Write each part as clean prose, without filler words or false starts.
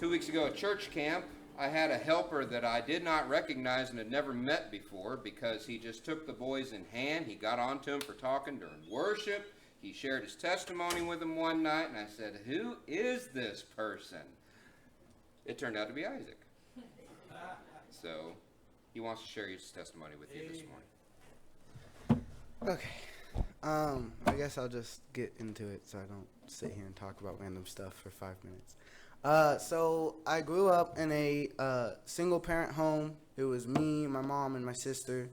2 weeks ago at church camp, I had a helper that I did not recognize and had never met before because he just took the boys in hand. He got on to them for talking during worship. He shared his testimony with them one night, and I said, "Who is this person?" It turned out to be Isaac. So he wants to share his testimony with you this morning. Okay. I guess I'll just get into it so I don't sit here and talk about random stuff for 5 minutes. So I grew up in a single parent home. It was me, my mom, and my sister.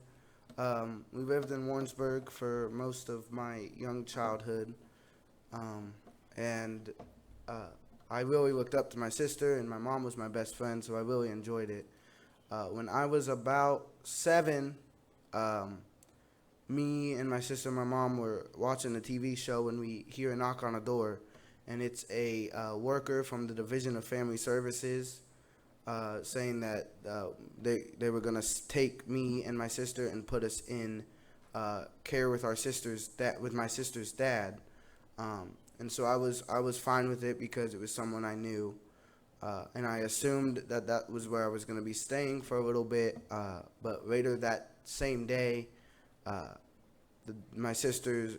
We lived in Warrensburg for most of my young childhood. And I really looked up to my sister, and my mom was my best friend, so I really enjoyed it. When I was about 7, me and my sister and my mom were watching a TV show when we hear a knock on a door, and it's a worker from the Division of Family Services saying that they were going to take me and my sister and put us in care with with my sister's dad. And so I was fine with it because it was someone I knew. And I assumed that was where I was going to be staying for a little bit. But later that same day, my sister's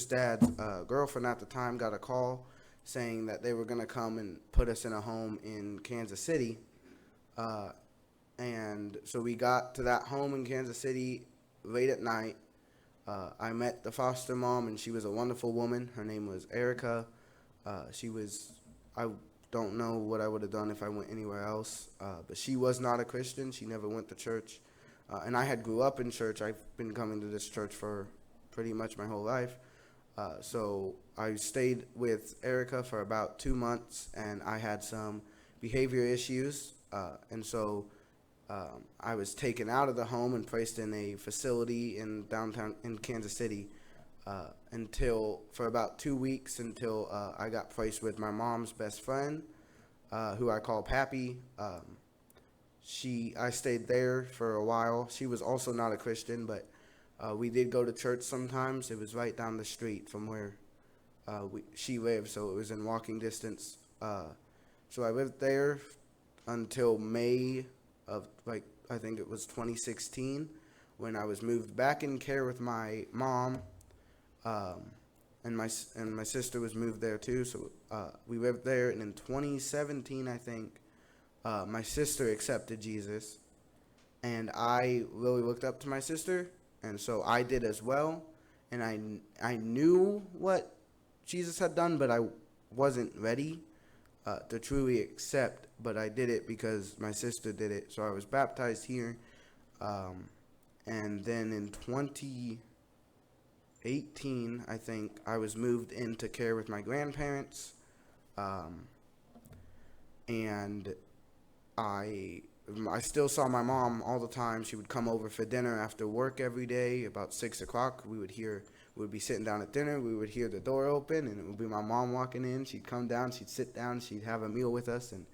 dad's girlfriend at the time got a call saying that they were going to come and put us in a home in Kansas City. And so we got to that home in Kansas City late at night. I met the foster mom, and she was a wonderful woman. Her name was Erica. I don't know what I would have done if I went anywhere else, but she was not a Christian. She never went to church. And I had grew up in church. I've been coming to this church for pretty much my whole life. So I stayed with Erica for about 2 months, and I had some behavior issues. And so I was taken out of the home and placed in a facility in downtown in Kansas City for about 2 weeks until I got placed with my mom's best friend, who I call Pappy. I stayed there for a while. She was also not a Christian, but we did go to church sometimes. It was right down the street from where she lived, so it was in walking distance. So I lived there until May of, I think it was 2016, when I was moved back in care with my mom, and my sister was moved there too. So we lived there, and in 2017, I think, my sister accepted Jesus, and I really looked up to my sister, and so I did as well. And I knew what Jesus had done, but I wasn't ready to truly accept. But I did it because my sister did it. So I was baptized here, and then in 2018, I think, I was moved into care with my grandparents, and I still saw my mom all the time. She would come over for dinner after work every day about 6 o'clock. We would be sitting down at dinner. We would hear the door open, and it would be my mom walking in. She'd come down. She'd sit down. She'd have a meal with us. And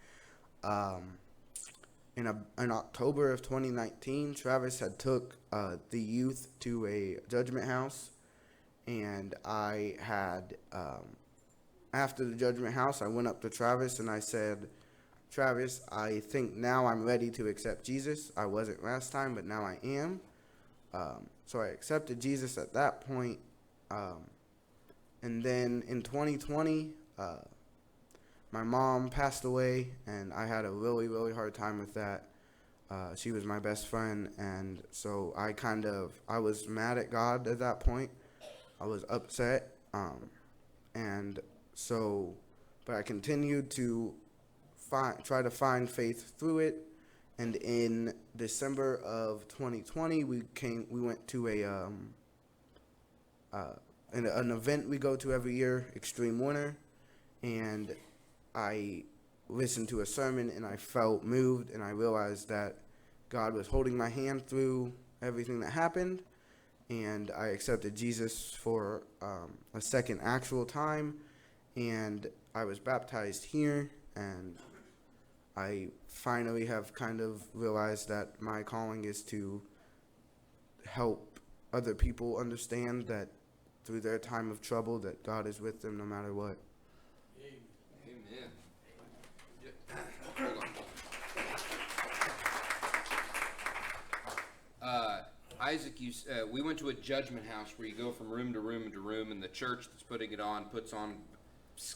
in October of 2019, Travis had took the youth to a judgment house, and I had after the judgment house, I went up to Travis and I said, "Travis, I think now I'm ready to accept Jesus. I wasn't last time, but now I am." So I accepted Jesus at that point. And then in 2020, my mom passed away, and I had a really, really hard time with that. She was my best friend, and so I was mad at God at that point. I was upset. But I continued to try to find faith through it. And in December of 2020, we went to an event we go to every year, Extreme Winter, and I listened to a sermon, and I felt moved, and I realized that God was holding my hand through everything that happened, and I accepted Jesus for a second actual time, and I was baptized here, and I finally have kind of realized that my calling is to help other people understand that through their time of trouble, that God is with them no matter what. Amen. Isaac, we went to a judgment house where you go from room to room to room, and the church that's putting it on puts on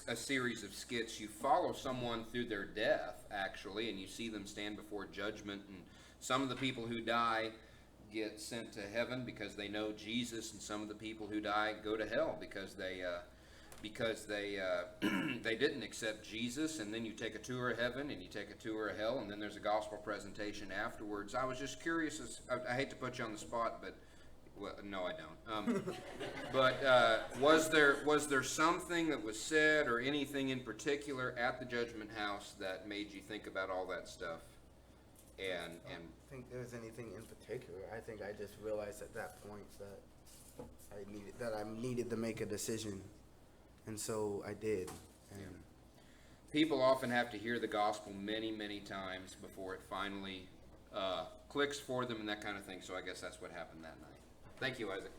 a series of skits. You follow someone through their death, actually, and you see them stand before judgment. And some of the people who die get sent to heaven because they know Jesus, and some of the people who die go to hell because they they didn't accept Jesus. And then you take a tour of heaven and you take a tour of hell, and then there's a gospel presentation afterwards. I was just curious, I hate to put you on the spot, but well, no, I don't. But was there something that was said or anything in particular at the judgment house that made you think about all that stuff? And I don't think there was anything in particular. I think I just realized at that point that I needed to make a decision, and so I did. And people often have to hear the gospel many, many times before it finally clicks for them and that kind of thing. So I guess that's what happened that night. Thank you, Isaac.